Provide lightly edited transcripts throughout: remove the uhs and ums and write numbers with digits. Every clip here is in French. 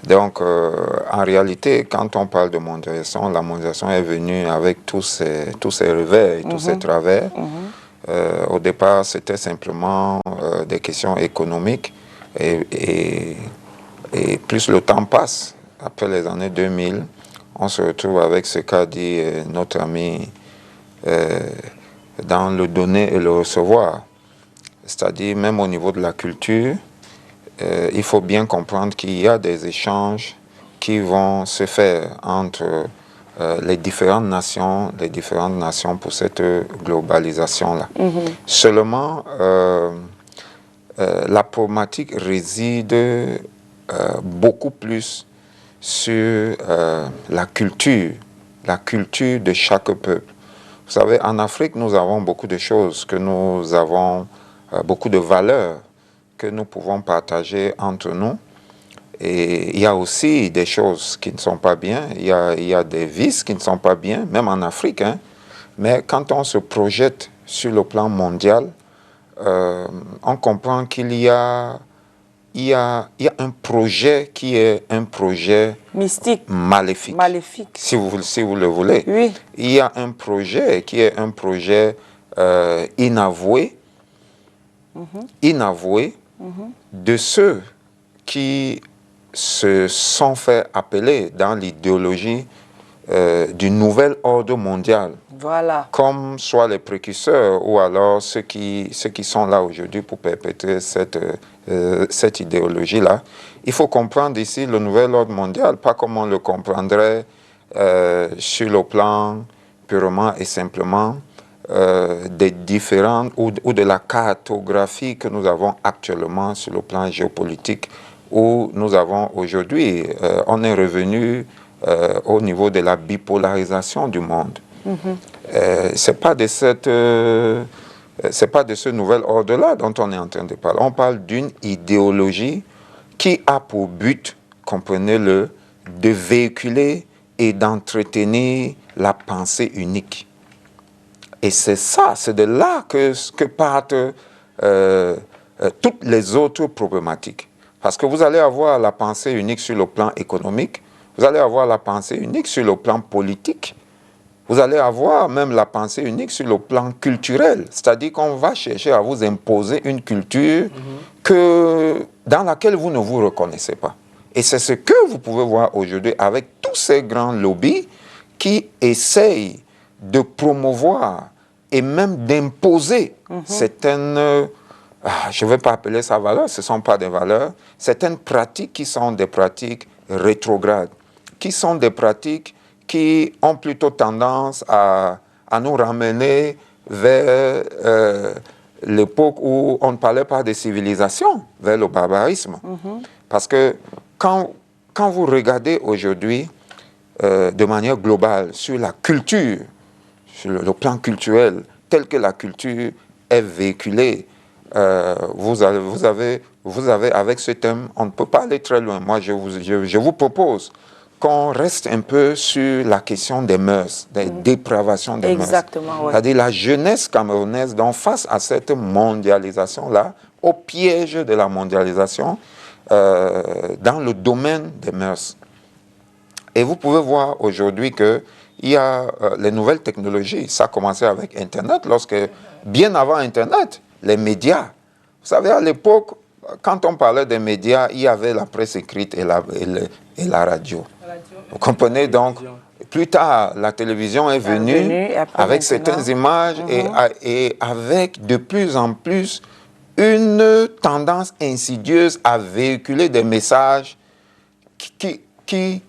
Donc, en réalité, quand on parle de mondialisation, la mondialisation est venue avec tous ses revers et tous ses travers. Au départ, c'était simplement des questions économiques et plus le temps passe, après les années 2000, on se retrouve avec ce qu'a dit notre ami dans le donner et le recevoir. C'est-à-dire, même au niveau de la culture, il faut bien comprendre qu'il y a des échanges qui vont se faire entre les différentes nations pour cette globalisation-là. Seulement, la problématique réside beaucoup plus sur la culture de chaque peuple. Vous savez, en Afrique, nous avons beaucoup de choses, que nous avons beaucoup de valeurs que nous pouvons partager entre nous. Et il y a aussi des choses qui ne sont pas bien, il y a des vices qui ne sont pas bien, même en Afrique. Hein. Mais quand on se projette sur le plan mondial, on comprend qu'il y a un projet qui est un projet mystique, maléfique, si vous le voulez. Oui. Il y a un projet qui est un projet inavoué de ceux qui se sont fait appeler dans l'idéologie du nouvel ordre mondial. Voilà. Comme soit les précurseurs ou alors ceux qui sont là aujourd'hui pour perpétrer cette idéologie-là. Il faut comprendre ici le nouvel ordre mondial, pas comme on le comprendrait sur le plan purement et simplement des différentes ou de la cartographie que nous avons actuellement sur le plan géopolitique, où nous avons aujourd'hui, on est revenu au niveau de la bipolarisation du monde. C'est pas de ce nouvel ordre-là dont on est en train de parler. On parle d'une idéologie qui a pour but, comprenez-le, de véhiculer et d'entretenir la pensée unique. Et c'est ça, c'est de là que partent toutes les autres problématiques. Parce que vous allez avoir la pensée unique sur le plan économique, vous allez avoir la pensée unique sur le plan politique, vous allez avoir même la pensée unique sur le plan culturel. C'est-à-dire qu'on va chercher à vous imposer une culture dans laquelle vous ne vous reconnaissez pas. Et c'est ce que vous pouvez voir aujourd'hui avec tous ces grands lobbies qui essayent de promouvoir et même d'imposer certaines, je ne vais pas appeler ça valeurs, ce ne sont pas des valeurs, certaines pratiques qui sont des pratiques rétrogrades, qui sont des pratiques qui ont plutôt tendance à nous ramener vers l'époque où on ne parlait pas de civilisation, vers le barbarisme. Parce que quand vous regardez aujourd'hui de manière globale sur la culture, sur le plan culturel, tel que la culture est véhiculée, vous avez avec ce thème, on ne peut pas aller très loin. Moi, je vous propose qu'on reste un peu sur la question des mœurs, des dépravations des mœurs. Exactement, ouais. C'est-à-dire la jeunesse camerounaise, donc face à cette mondialisation-là, au piège de la mondialisation, dans le domaine des mœurs. Et vous pouvez voir aujourd'hui qu'il y a les nouvelles technologies. Ça a commencé avec Internet, bien avant Internet, les médias. Vous savez, à l'époque, quand on parlait des médias, il y avait la presse écrite et la radio. Vous comprenez donc? Plus tard, la télévision est venue avec certaines images et avec de plus en plus une tendance insidieuse à véhiculer des messages qui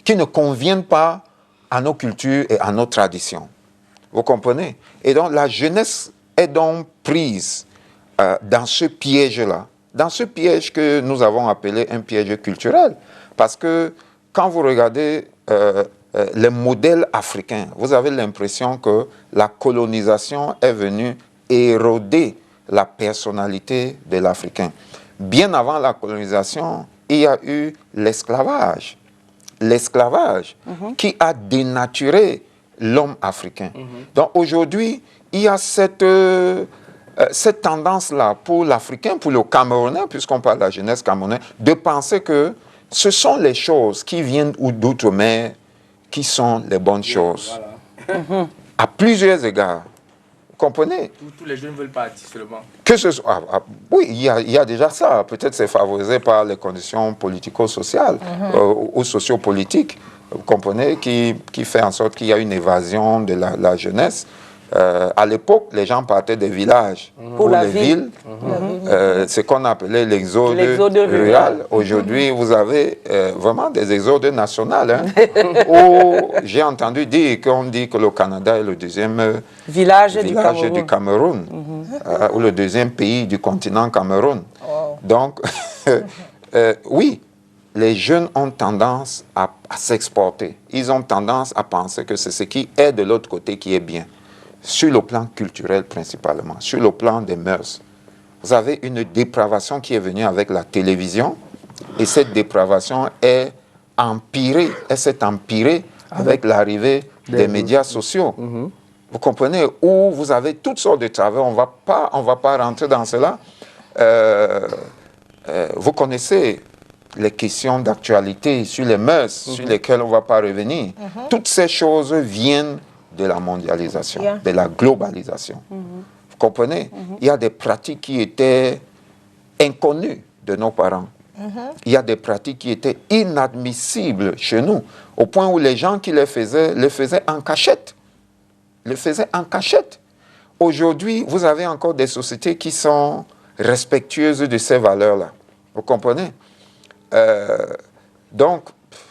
ne conviennent pas à nos cultures et à nos traditions. Vous comprenez? Et donc la jeunesse est donc prise dans ce piège-là, dans ce piège que nous avons appelé un piège culturel. Parce que quand vous regardez les modèles africains, vous avez l'impression que la colonisation est venue éroder la personnalité de l'Africain. Bien avant la colonisation, il y a eu l'esclavage. L'esclavage qui a dénaturé l'homme africain. Donc aujourd'hui, il y a cette tendance-là pour l'Africain, pour le Camerounais, puisqu'on parle de la jeunesse camerounaise, de penser que ce sont les choses qui viennent d'outre-mer qui sont les bonnes choses. Voilà. À plusieurs égards. Vous comprenez? Tous les jeunes veulent partir seulement. Que ce soit, oui, il y a déjà ça. Peut-être c'est favorisé par les conditions politico-sociales ou sociopolitiques, vous comprenez, qui fait en sorte qu'il y a une évasion de la jeunesse. À l'époque, les gens partaient des villages pour les villes. C'est ce qu'on appelait l'exode rural. Aujourd'hui, vous avez vraiment des exodes nationaux. J'ai entendu dire qu'on dit que le Canada est le deuxième village du Cameroun, ou le deuxième pays du continent Cameroun. Donc, oui, les jeunes ont tendance à s'exporter. Ils ont tendance à penser que c'est ce qui est de l'autre côté qui est bien. Sur le plan culturel principalement, sur le plan des mœurs. Vous avez une dépravation qui est venue avec la télévision et cette dépravation est empirée, elle s'est empirée avec l'arrivée des médias sociaux. Vous comprenez? Où vous avez toutes sortes de travers, on va pas rentrer dans cela. Vous connaissez les questions d'actualité sur les mœurs, sur lesquelles on ne va pas revenir. Toutes ces choses viennent de la mondialisation, de la globalisation. Vous comprenez? Il y a des pratiques qui étaient inconnues de nos parents. Il y a des pratiques qui étaient inadmissibles chez nous, au point où les gens qui les faisaient en cachette. Les faisaient en cachette. Aujourd'hui, vous avez encore des sociétés qui sont respectueuses de ces valeurs-là. Vous comprenez? Donc,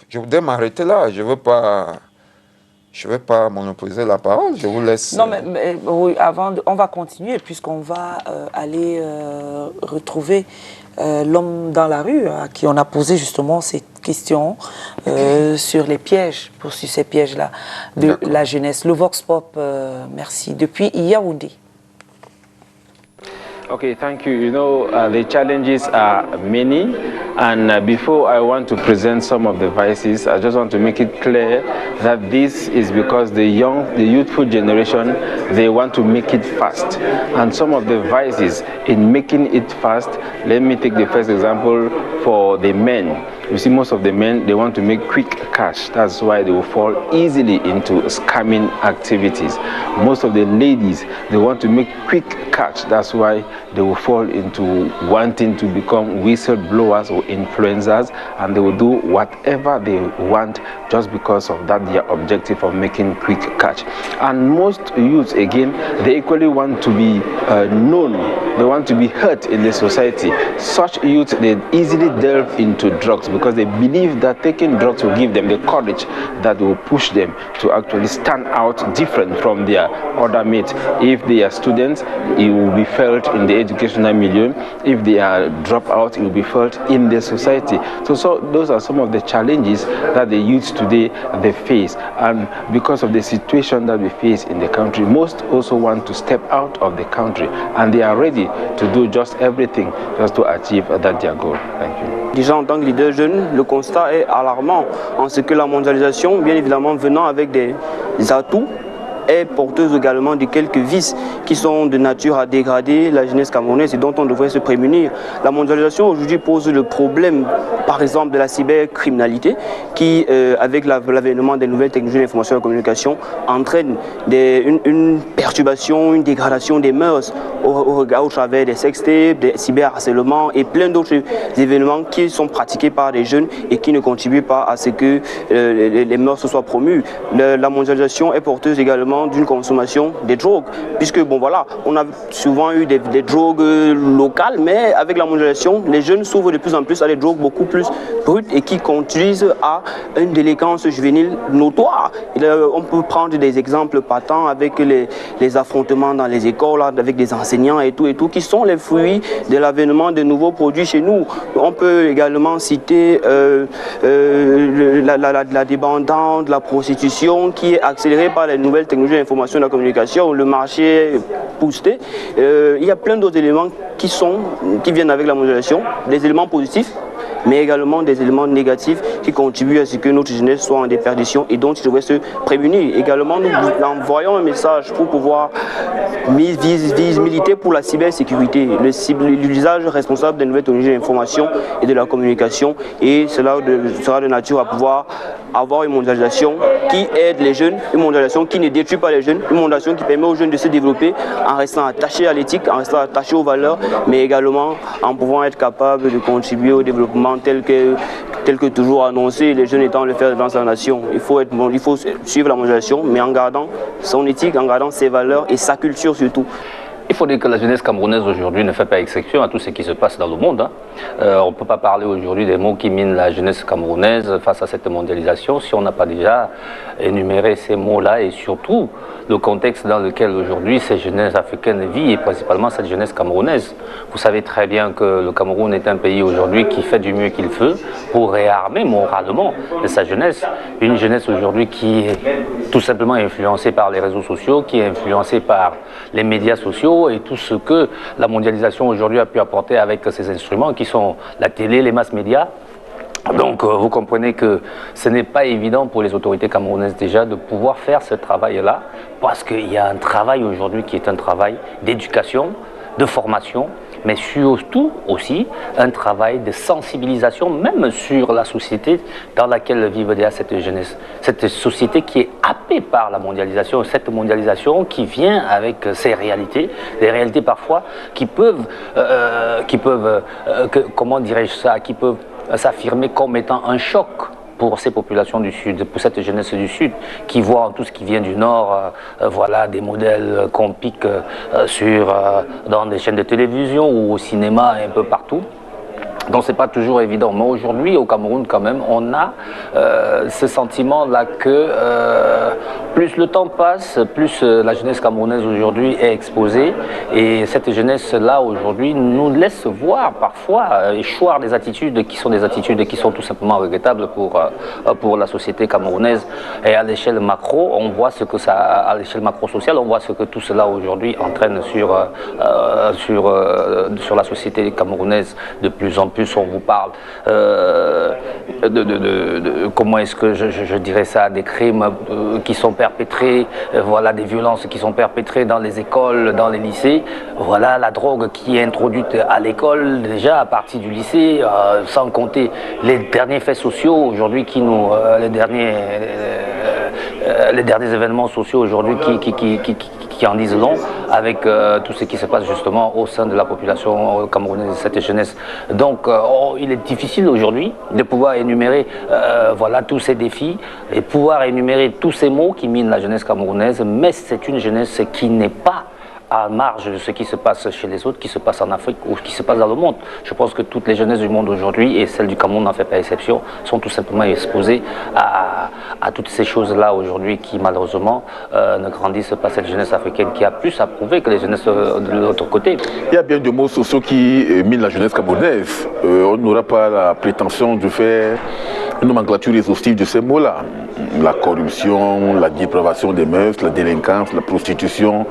je voudrais m'arrêter là. Je ne vais pas monopoliser la parole, je vous laisse... Non, mais oui, on va continuer, puisqu'on va aller retrouver l'homme dans la rue, à qui on a posé justement cette question sur les pièges, sur ces pièges-là, de la jeunesse. Le Vox Pop, merci. Depuis Yaoundé. Okay, thank you. You know, the challenges are many, and before I want to present some of the vices, I just want to make it clear that this is because the youthful generation, they want to make it fast. And some of the vices in making it fast, let me take the first example for the men. You see, most of the men, they want to make quick cash. That's why they will fall easily into scamming activities. Most of the ladies, they want to make quick cash. That's why they will fall into wanting to become whistleblowers or influencers, and they will do whatever they want just because of that, their objective of making quick cash. And most youths, again, they equally want to be known. They want to be heard in the society. Such youths, they easily delve into drugs because they believe that taking drugs will give them the courage that will push them to actually stand out different from their other mates. If they are students, it will be felt in the educational milieu. If they are dropouts, it will be felt in the society. So those are some of the challenges that the youths today they face. And because of the situation that we face in the country, most also want to step out of the country, and they are ready to do just everything just to achieve that their goal. Thank you. Déjà en tant que leader jeune, le constat est alarmant en ce que la mondialisation, bien évidemment venant avec des atouts, est porteuse également de quelques vices qui sont de nature à dégrader la jeunesse camerounaise et dont on devrait se prémunir. La mondialisation aujourd'hui pose le problème, par exemple, de la cybercriminalité qui, avec l'avènement des nouvelles technologies de l'information et de la communication, entraîne une perturbation, une dégradation des mœurs au travers des sextapes, des cyberharcèlements et plein d'autres événements qui sont pratiqués par des jeunes et qui ne contribuent pas à ce que les mœurs soient promues. La mondialisation est porteuse également d'une consommation des drogues, puisque bon voilà, on a souvent eu des drogues locales, mais avec la mondialisation, les jeunes s'ouvrent de plus en plus à des drogues beaucoup plus brutes et qui conduisent à une délinquance juvénile notoire. On peut prendre des exemples patents avec les affrontements dans les écoles, avec des enseignants et tout, qui sont les fruits de l'avènement de nouveaux produits chez nous. On peut également citer la dépendance, la prostitution qui est accélérée par les nouvelles technologies de l'information et de la communication, le marché boosté. Il y a plein d'autres éléments qui viennent avec la mondialisation, des éléments positifs mais également des éléments négatifs qui contribuent à ce que notre jeunesse soit en déperdition et dont il devrait se prémunir. Également, nous envoyons un message pour pouvoir militer pour la cybersécurité, l'usage responsable des nouvelles technologies de l'information et de la communication, et cela sera de nature à pouvoir avoir une mondialisation qui aide les jeunes, une mondialisation qui ne détruit pas les jeunes, une mondialisation qui permet aux jeunes de se développer en restant attachés à l'éthique, en restant attachés aux valeurs, mais également en pouvant être capable de contribuer au développement tel que toujours annoncé, les jeunes étant le fer de lance de la nation. Il faut suivre la mondialisation, mais en gardant son éthique, en gardant ses valeurs et sa culture surtout. Il faut dire que la jeunesse camerounaise aujourd'hui ne fait pas exception à tout ce qui se passe dans le monde. On ne peut pas parler aujourd'hui des mots qui minent la jeunesse camerounaise face à cette mondialisation si on n'a pas déjà énuméré ces mots-là et surtout le contexte dans lequel aujourd'hui ces jeunesses africaines vivent et principalement cette jeunesse camerounaise. Vous savez très bien que le Cameroun est un pays aujourd'hui qui fait du mieux qu'il peut pour réarmer moralement de sa jeunesse. Une jeunesse aujourd'hui qui est tout simplement influencée par les réseaux sociaux, qui est influencée par les médias sociaux et tout ce que la mondialisation aujourd'hui a pu apporter avec ces instruments qui sont la télé, les mass médias. Donc vous comprenez que ce n'est pas évident pour les autorités camerounaises déjà de pouvoir faire ce travail-là parce qu'il y a un travail aujourd'hui qui est un travail d'éducation, de formation, mais surtout aussi un travail de sensibilisation même sur la société dans laquelle vivent déjà cette jeunesse. Cette société qui est happée par la mondialisation, cette mondialisation qui vient avec ses réalités, des réalités parfois qui peuvent comment dirais-je ça, qui peuvent s'affirmer comme étant un choc pour ces populations du Sud, pour cette jeunesse du Sud, qui voit tout ce qui vient du Nord, voilà, des modèles qu'on pique dans des chaînes de télévision ou au cinéma et un peu partout. Donc c'est pas toujours évident. Mais aujourd'hui, au Cameroun, quand même, on a ce sentiment-là que plus le temps passe, plus la jeunesse camerounaise aujourd'hui est exposée. Et cette jeunesse-là, aujourd'hui, nous laisse voir parfois échoir des attitudes qui sont tout simplement regrettables pour la société camerounaise. Et à l'échelle macro, on voit ce que ça, à l'échelle macro-sociale, on voit ce que tout cela aujourd'hui entraîne sur la société camerounaise de plus en plus. On vous parle comment est-ce que je dirais ça, des crimes qui sont perpétrés, voilà, des violences qui sont perpétrées dans les écoles, dans les lycées, voilà, la drogue qui est introduite à l'école déjà à partir du lycée, sans compter les derniers faits sociaux aujourd'hui les derniers événements sociaux aujourd'hui qui en disent long avec tout ce qui se passe justement au sein de la population camerounaise, cette jeunesse. Donc il est difficile aujourd'hui de pouvoir énumérer voilà, tous ces défis et pouvoir énumérer tous ces mots qui minent la jeunesse camerounaise, mais c'est une jeunesse qui n'est pas à marge de ce qui se passe chez les autres, qui se passe en Afrique ou qui se passe dans le monde. Je pense que toutes les jeunesses du monde aujourd'hui, et celle du Cameroun n'en fait pas exception, sont tout simplement exposées à toutes ces choses-là aujourd'hui qui malheureusement ne grandissent pas cette jeunesse africaine qui a plus à prouver que les jeunesses de l'autre côté. Il y a bien des mots sociaux qui minent la jeunesse camerounaise. On n'aura pas la prétention de faire une nomenclature exhaustive de ces mots-là. La corruption, la dépravation des mœurs, la délinquance, la prostitution,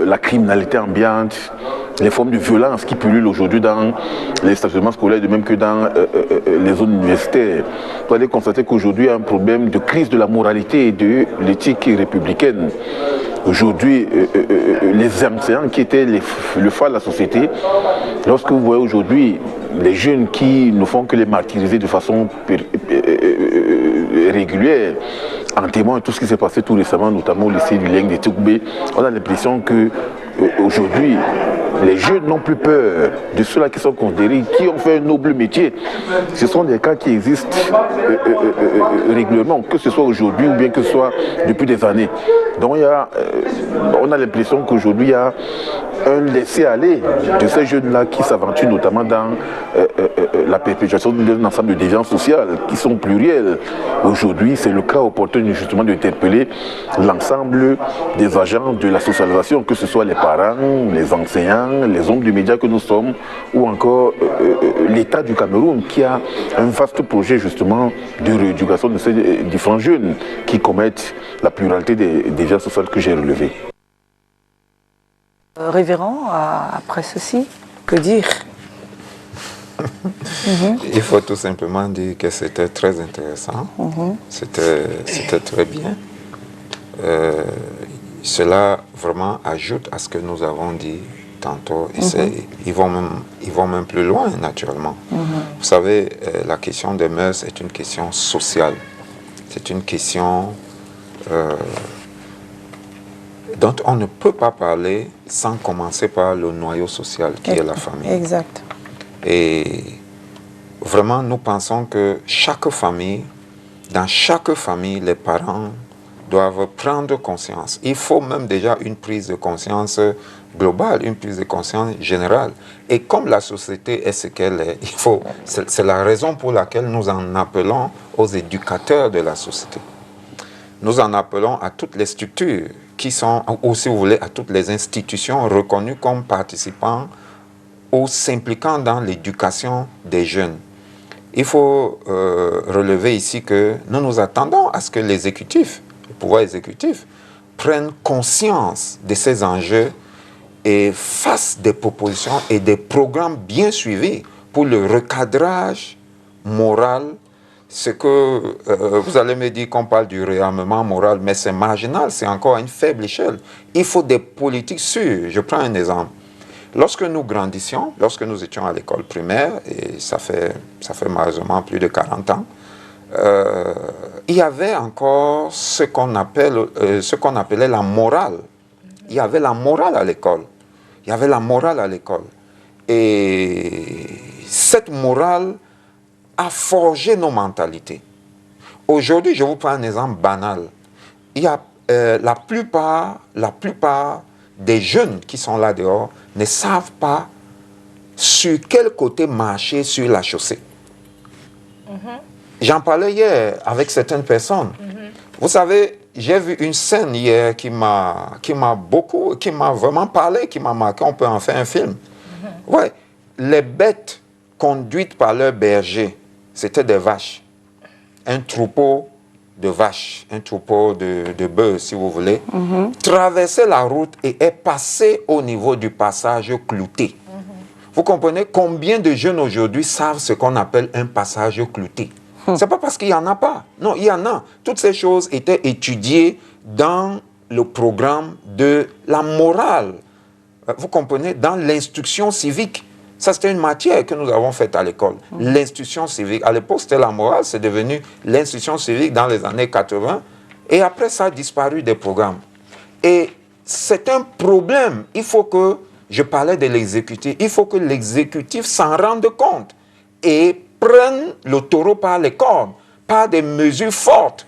la criminalité ambiante, les formes de violence qui pullulent aujourd'hui dans les stationnements scolaires, de même que dans les zones universitaires. Vous allez constater qu'aujourd'hui il y a un problème de crise de la moralité et de l'éthique républicaine. Aujourd'hui, les enseignants qui étaient le phare de la société, lorsque vous voyez aujourd'hui les jeunes qui ne font que les martyriser de façon régulière, en témoin de tout ce qui s'est passé tout récemment, notamment au lycée du Leng de Tchoukbé, on a l'impression que aujourd'hui, les jeunes n'ont plus peur de ceux-là qui sont considérés, qui ont fait un noble métier. Ce sont des cas qui existent régulièrement, que ce soit aujourd'hui ou bien que ce soit depuis des années. Donc on a l'impression qu'aujourd'hui, il y a un laisser-aller de ces jeunes-là qui s'aventurent notamment dans la perpétuation d'un ensemble de déviances sociales qui sont plurielles. Aujourd'hui, c'est le cas opportun justement d'interpeller l'ensemble des agents de la socialisation, que ce soit les parents, les enseignants, les hommes de médias que nous sommes, ou encore l'État du Cameroun qui a un vaste projet justement de rééducation de ces différents jeunes qui commettent la pluralité des déviances sociales que j'ai relevées. Révérend, après ceci, que dire? Il faut tout simplement dire que c'était très intéressant. C'était très bien. Cela vraiment ajoute à ce que nous avons dit tantôt. Et ils vont même plus loin, naturellement. Vous savez, la question des mœurs est une question sociale. C'est une question dont on ne peut pas parler sans commencer par le noyau social qui est la famille. Exact. Et vraiment, nous pensons que dans chaque famille, les parents doivent prendre conscience. Il faut même déjà une prise de conscience globale, une prise de conscience générale. Et comme la société est ce qu'elle est, c'est la raison pour laquelle nous en appelons aux éducateurs de la société. Nous en appelons à toutes les structures qui sont, ou si vous voulez, à toutes les institutions reconnues comme participants ou s'impliquant dans l'éducation des jeunes. Il faut relever ici que nous nous attendons à ce que l'exécutif, le pouvoir exécutif, prenne conscience de ces enjeux et fasse des propositions et des programmes bien suivis pour le recadrage moral. Ce que vous allez me dire qu'on parle du réarmement moral, mais c'est marginal, c'est encore à une faible échelle. Il faut des politiques sûres. Je prends un exemple. Lorsque nous grandissions, lorsque nous étions à l'école primaire, et ça fait malheureusement plus de 40 ans, il y avait encore ce qu'on appelait la morale. Il y avait la morale à l'école. Il y avait la morale à l'école. Et cette morale a forgé nos mentalités. Aujourd'hui, je vous prends un exemple banal. Il y a la plupart des jeunes qui sont là dehors ne savent pas sur quel côté marcher sur la chaussée. J'en parlais hier avec certaines personnes. Vous savez, j'ai vu une scène hier qui m'a vraiment parlé, qui m'a marqué. On peut en faire un film. Ouais, les bêtes conduites par leur berger, c'était des vaches. Un troupeau de vaches, un troupeau de bœufs, si vous voulez, traversait la route et est passé au niveau du passage clouté. Vous comprenez combien de jeunes aujourd'hui savent ce qu'on appelle un passage clouté? C'est pas parce qu'il n'y en a pas. Non, il y en a. Toutes ces choses étaient étudiées dans le programme de la morale. Vous comprenez? Dans l'instruction civique. Ça, c'était une matière que nous avons faite à l'école. L'instruction civique. À l'époque, c'était la morale. C'est devenu l'instruction civique dans les années 80. Et après, ça a disparu des programmes. Et c'est un problème. Il faut que, je parlais de l'exécutif, il faut que l'exécutif s'en rende compte et prenne le taureau par les cornes, par des mesures fortes.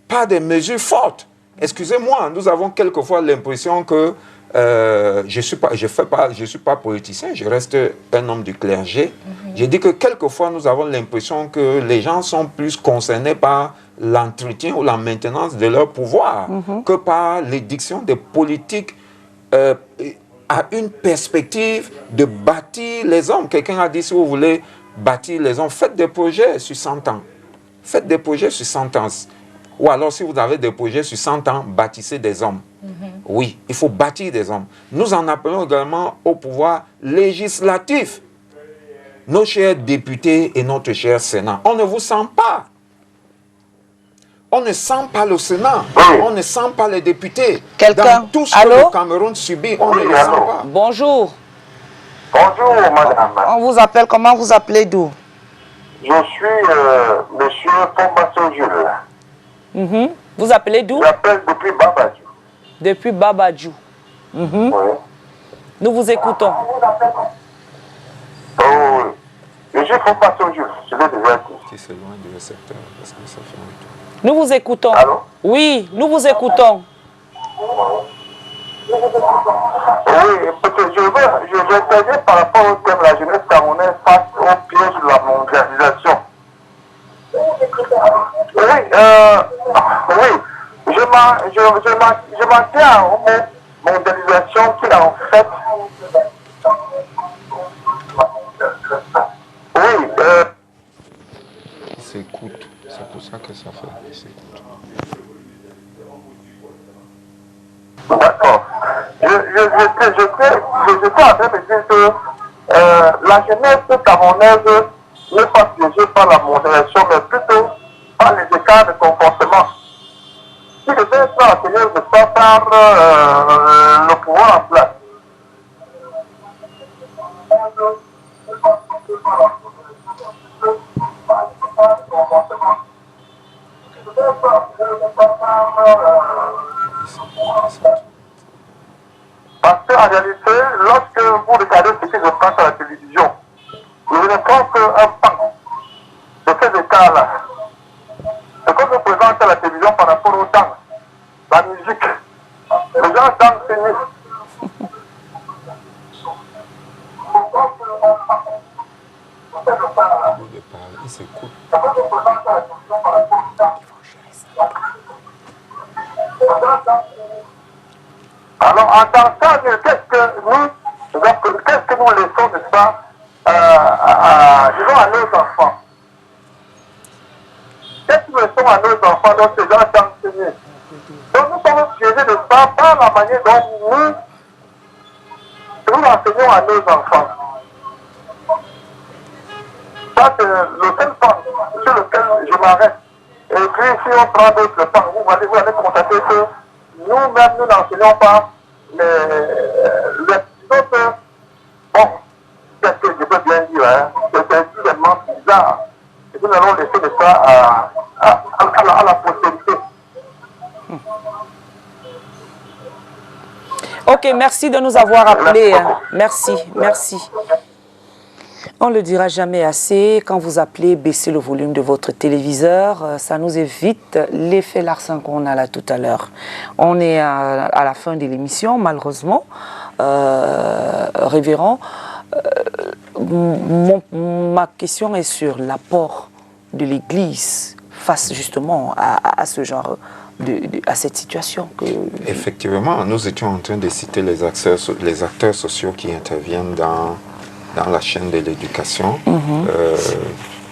Par des mesures fortes. Excusez-moi, nous avons quelquefois l'impression que je suis pas politicien, je reste un homme du clergé. J'ai dit que quelquefois nous avons l'impression que les gens sont plus concernés par l'entretien ou la maintenance de leur pouvoir que par l'édiction des politiques à une perspective de bâtir les hommes. Quelqu'un a dit, si vous voulez bâtir les hommes, faites des projets sur 100 ans. Faites des projets sur 100 ans. Ou alors, si vous avez des projets sur 100 ans, bâtissez des hommes. Oui, il faut bâtir des hommes. Nous en appelons également au pouvoir législatif. Nos chers députés et notre cher Sénat, on ne vous sent pas. On ne sent pas le Sénat, on ne sent pas les députés. Quelqu'un? Dans tout ce que Allô? le Cameroun subit, on ne le sent pas. Bonjour. Bonjour, madame. On vous appelle, comment vous appelez d'où? Je suis monsieur Fombasso Jules. Vous appelez d'où? J'appelle depuis Babadjou. Depuis Babadjou. Oui. Nous vous écoutons. Oh, oui. Je suis Fombasso Jules, je l'ai déjà dit. Qui s'éloigne du récepteur, parce que ça fait un tour. Nous vous écoutons. Allô? Oui, nous vous écoutons. Oui, peut-être je vais intervenir par rapport au thème de la jeunesse camerounaise face au piège de la mondialisation. Oui, je m'en tiens au mot mondialisation qui en fait. Oui, Il s'écoute, c'est pour ça que ça fait. Il s'écoute. d'accord. Je suis en train de dire que la jeunesse camerounaise n'est pas piégée par la mondialisation, mais plutôt par les écarts de comportement. Si les jeunes sont enseignés de ça par le pouvoir en place, parce qu'en réalité, lorsque vous regardez ce qui se passe à la télévision, vous ne compte qu'un pan de ces écarts-là. Ce qu'on nous présente à la télévision par rapport au temps, la musique, les gens dansent nus. Alors, en dansant, qu'est-ce que nous laissons de ça disons à nos enfants? Qu'est-ce que nous laissons à nos enfants dans ces gens d'enseigner? Donc, nous sommes piégés de ça par la manière dont nous enseignons à nos enfants. Ça, c'est le seul point sur lequel je m'arrête. Et puis, si on prend d'autres points, vous allez constater que nous-mêmes, nous n'enseignons pas les autres. Bon, qu'est-ce que je peux bien dire, hein? C'est tellement bizarre. Et nous allons laisser de ça à la postérité. Ok, merci de nous avoir appelés. Merci, merci. On ne le dira jamais assez. Quand vous appelez, baissez le volume de votre téléviseur. Ça nous évite l'effet Larsen qu'on a là tout à l'heure. On est à la fin de l'émission, malheureusement. Révérend, ma question est sur l'apport de l'Église face justement à ce genre à cette situation que... Effectivement, nous étions en train de citer les acteurs sociaux qui interviennent dans la chaîne de l'éducation.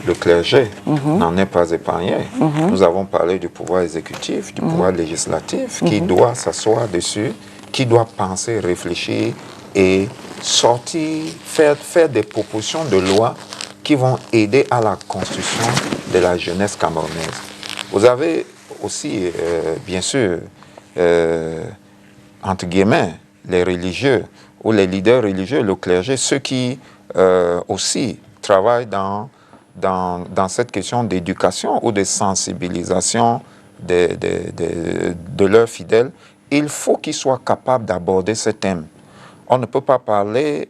Le clergé n'en est pas épargné. Nous avons parlé du pouvoir exécutif, du pouvoir législatif, qui doit s'asseoir dessus, qui doit penser, réfléchir et sortir, faire des propositions de loi qui vont aider à la construction de la jeunesse camerounaise. Vous avez aussi, bien sûr, entre guillemets, les religieux ou les leaders religieux, le clergé, ceux qui aussi travaillent dans cette question d'éducation ou de sensibilisation de leurs fidèles. Il faut qu'ils soient capables d'aborder ce thème. On ne peut pas parler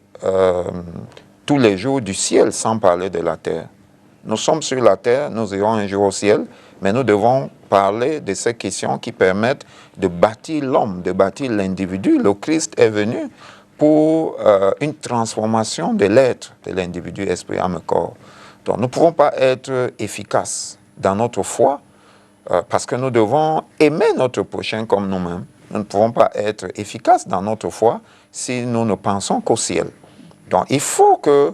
tous les jours du ciel sans parler de la terre. Nous sommes sur la terre, nous irons un jour au ciel, mais nous devons parler de ces questions qui permettent de bâtir l'homme, de bâtir l'individu. Le Christ est venu pour une transformation de l'être, de l'individu, esprit, âme, corps. Donc nous ne pouvons pas être efficaces dans notre foi parce que nous devons aimer notre prochain comme nous-mêmes. Nous ne pouvons pas être efficaces dans notre foi si nous ne pensons qu'au ciel. Donc il faut que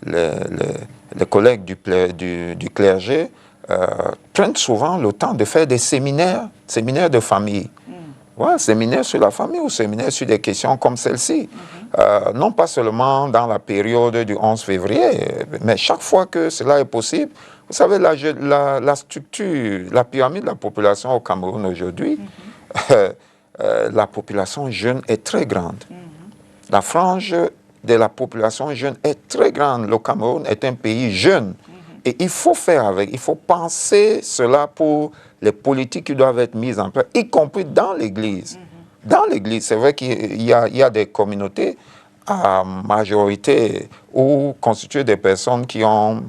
les collègues du clergé prennent souvent le temps de faire des séminaires de famille. Ouais, séminaire sur la famille ou séminaire sur des questions comme celle-ci. Non pas seulement dans la période du 11 février, mais chaque fois que cela est possible. Vous savez, la structure, la pyramide de la population au Cameroun aujourd'hui, la population jeune est très grande. La frange de la population jeune est très grande. Le Cameroun est un pays jeune. Et il faut faire avec, il faut penser cela pour les politiques qui doivent être mises en place, y compris dans l'Église. Dans l'Église, c'est vrai qu'il y a des communautés à majorité ou constituées des personnes qui ont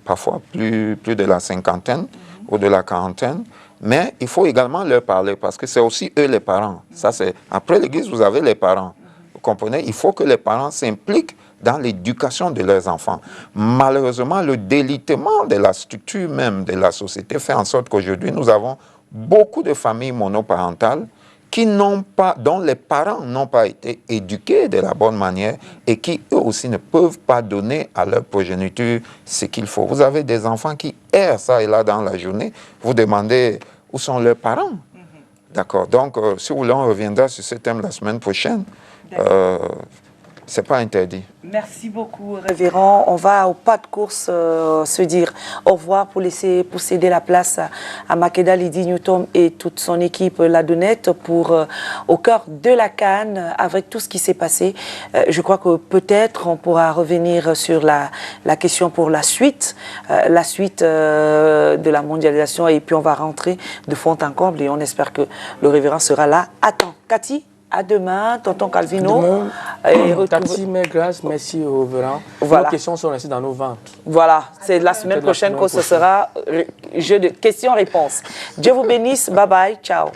parfois plus de la cinquantaine ou de la quarantaine, mais il faut également leur parler parce que c'est aussi eux les parents. Ça, c'est, après l'Église, vous avez les parents. Vous comprenez? Il faut que les parents s'impliquent dans l'éducation de leurs enfants. Malheureusement, le délitement de la structure même de la société fait en sorte qu'aujourd'hui, nous avons beaucoup de familles monoparentales dont les parents n'ont pas été éduqués de la bonne manière et qui, eux aussi, ne peuvent pas donner à leur progéniture ce qu'il faut. Vous avez des enfants qui errent ça et là dans la journée. Vous demandez où sont leurs parents. D'accord. Donc, si vous voulez, on reviendra sur ce thème la semaine prochaine. c'est pas interdit. Merci beaucoup, révérend. On va au pas de course se dire au revoir pour céder la place à Makeda Lydie Newton et toute son équipe La Donnette pour au cœur de la CAN avec tout ce qui s'est passé. Je crois que peut-être on pourra revenir sur la question pour la suite de la mondialisation et puis on va rentrer de fond en comble et on espère que le révérend sera là. Attends, Cathy. À demain, tonton Calvino. Tati, mais grâce, merci au révérend. Voilà. Nos questions sont restées dans nos ventres. Voilà, c'est la semaine prochaine que ce sera jeu de questions-réponses. Dieu vous bénisse, bye bye, ciao.